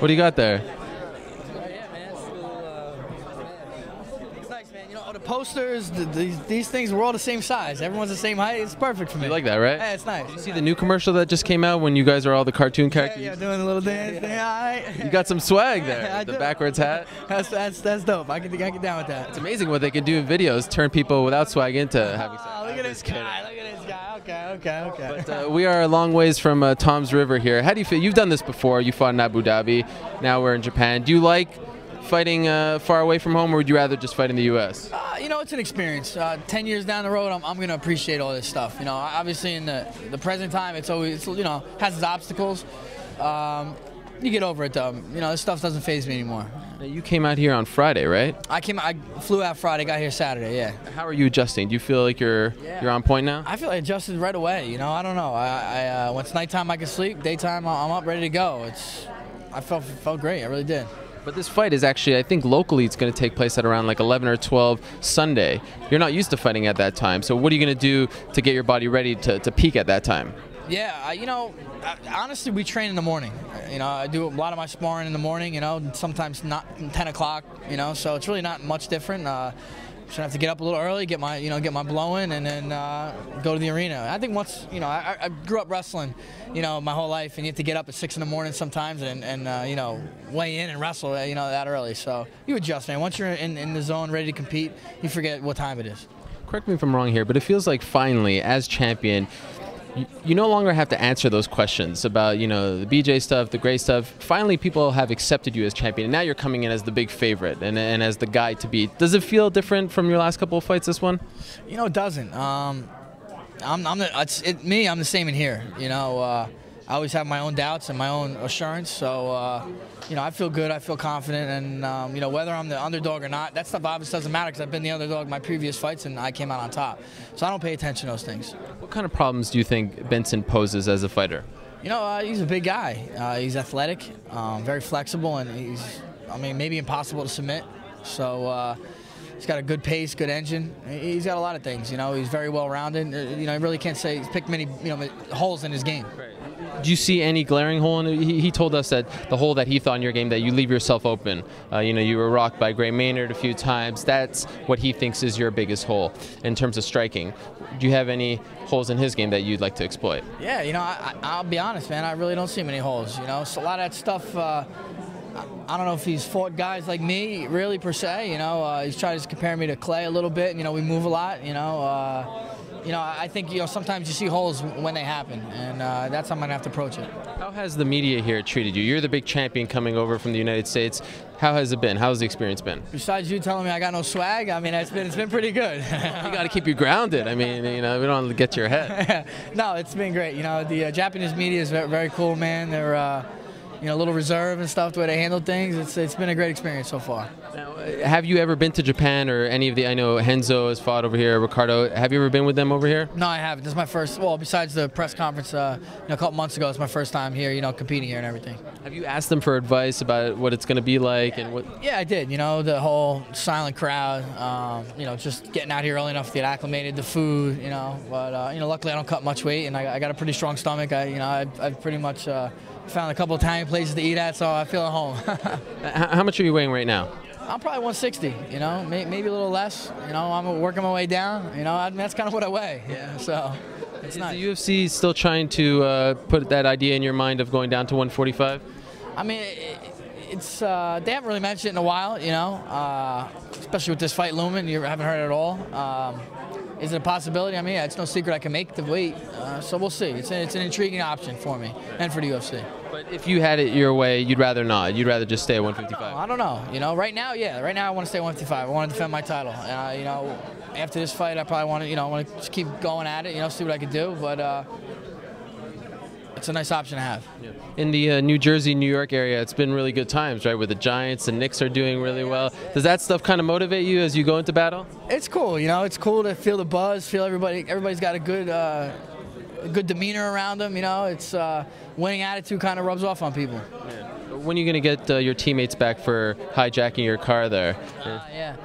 What do you got there? Yeah, man. It's, it's nice, man. You know, the posters, these things, we're all the same size. Everyone's the same height. It's perfect for me. You like that, right? Yeah, it's nice. Did you see the new commercial that just came out when you guys are all the cartoon characters? Yeah, doing a little dance. Yeah, all right. You got some swag there. I The do. backwards hat. That's dope. I can get down with that. It's amazing what they can do in videos, turn people without swag into having swag. Oh, look at this guy. Look at this guy. Okay. But we are a long ways from Tom's River here. How do you feel? You've done this before. You fought in Abu Dhabi. Now we're in Japan. Do you like fighting far away from home, or would you rather just fight in the U.S.? You know, it's an experience. 10 years down the road, I'm going to appreciate all this stuff. You know, obviously in the present time, it's always, you know, has its obstacles. You get over it, though. You know, this stuff doesn't faze me anymore. Now, you came out here on Friday, right? I flew out Friday, got here Saturday, yeah. How are you adjusting? Do you feel like you're on point now? I feel like I adjusted right away, you know, I don't know. When it's nighttime, I can sleep. Daytime, I'm up, ready to go. I felt great, I really did. But this fight is actually, I think locally it's going to take place at around like 11 or 12 Sunday. You're not used to fighting at that time, so what are you going to do to get your body ready to peak at that time? Yeah, you know, honestly, we train in the morning. You know, I do a lot of my sparring in the morning, you know, sometimes not 10 o'clock, you know, so it's really not much different. Just have to get up a little early, get my blow in, and then go to the arena. I think once, you know, I grew up wrestling, you know, my whole life, and you have to get up at 6 in the morning sometimes and you know, weigh in and wrestle, you know, that early. So you adjust, man. Once you're in the zone, ready to compete, you forget what time it is. Correct me if I'm wrong here, but it feels like finally, as champion, you no longer have to answer those questions about, you know, the BJ stuff, the Gray stuff. Finally, people have accepted you as champion, and now you're coming in as the big favorite and as the guy to beat. Does it feel different from your last couple of fights, this one? You know, it doesn't. I'm the same in here. You know, I always have my own doubts and my own assurance. So, you know, I feel good. I feel confident. And, you know, whether I'm the underdog or not, that stuff obviously doesn't matter because I've been the underdog in my previous fights and I came out on top. So I don't pay attention to those things. What kind of problems do you think Benson poses as a fighter? You know, he's a big guy. He's athletic, very flexible, and I mean, maybe impossible to submit. So he's got a good pace, good engine. He's got a lot of things. You know, he's very well-rounded. You know, I really can't say he's picked many, you know, holes in his game. Right. Do you see any glaring hole in it? He told us that the hole that he thought in your game, that you leave yourself open. You know, you were rocked by Gray Maynard a few times. That's what he thinks is your biggest hole in terms of striking. Do you have any holes in his game that you'd like to exploit? Yeah, you know, I'll be honest, man. I really don't see many holes. You know, so a lot of that stuff. I don't know if he's fought guys like me, really, per se. You know, he's tried to compare me to Clay a little bit. You know, we move a lot. You know, I think, you know, sometimes you see holes when they happen, and that's how I'm going to have to approach it. How has the media here treated you? You're the big champion coming over from the United States. How has it been? How's the experience been? Besides you telling me I got no swag, I mean, it's been pretty good. You got to keep you grounded. I mean, you know, we don't want to get to your head. No, it's been great. You know, the Japanese media is very, very cool, man. They're you know, a little reserved and stuff, the way they handle things. It's been a great experience so far. Now, have you ever been to Japan or any of the, I know Henzo has fought over here, Ricardo, have you ever been with them over here? No, I haven't. This is my first, well, besides the press conference you know, a couple months ago, it's my first time here, you know, competing here and everything. Have you asked them for advice about what it's going to be like? And what? Yeah, I did. You know, the whole silent crowd, you know, just getting out here early enough to get acclimated, the food, you know. But, you know, luckily I don't cut much weight, and I got a pretty strong stomach. You know, I've pretty much found a couple of Italian places to eat at, so I feel at home. How much are you weighing right now? I'm probably 160, you know, maybe a little less. You know, I'm working my way down. You know, I mean, that's kind of what I weigh. Yeah, so it's nice. Is the UFC still trying to put that idea in your mind of going down to 145? I mean, it's they haven't really mentioned it in a while, you know, especially with this fight looming. You haven't heard it at all. Is it a possibility? I mean, yeah, it's no secret I can make the weight, so we'll see. It's an intriguing option for me and for the UFC. But if you had it your way, you'd rather not. You'd rather just stay at 155. I don't know. You know, right now, yeah. Right now, I want to stay at 155. I want to defend my title. You know, after this fight, I probably want to, you know, want to just keep going at it. You know, see what I can do. But it's a nice option to have. Yeah. In the New Jersey, New York area, it's been really good times, right? Where the Giants and Knicks are doing really well. Does that stuff kind of motivate you as you go into battle? It's cool. You know, it's cool to feel the buzz, feel everybody's got a good demeanor around them. You know, it's winning attitude kind of rubs off on people. Yeah. When are you going to get your teammates back for hijacking your car there? Yeah.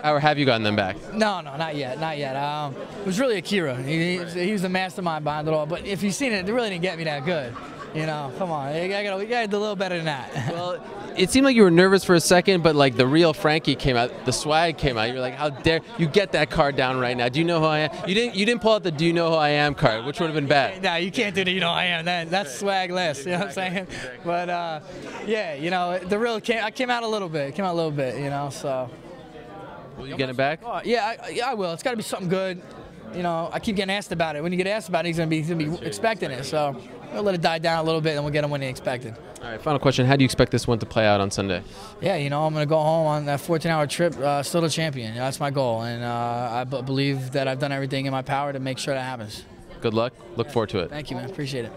Or have you gotten them back? No, not yet. It was really Akira. He was the mastermind behind it all. But if you've seen it, it really didn't get me that good. You know, come on, we gotta do a little better than that. Well, it seemed like you were nervous for a second, but like the real Frankie came out, the swag came out. You're like, how dare you get that card down right now? Do you know who I am? You didn't pull out the "Do you know who I am" card, which would have been bad. No, you can't do the "You know who I am." That's swag less. You know what I'm saying? But yeah, you know, I came out a little bit. You know, so. Will you get it back? Oh, yeah, I will. It's got to be something good. You know, I keep getting asked about it. When you get asked about it, he's gonna be expecting it. So we'll let it die down a little bit, and we'll get him when he expected. All right, final question. How do you expect this one to play out on Sunday? Yeah, you know, I'm going to go home on that 14-hour trip, still the champion. You know, that's my goal, and I believe that I've done everything in my power to make sure that happens. Good luck. Look forward to it. Thank you, man. Appreciate it.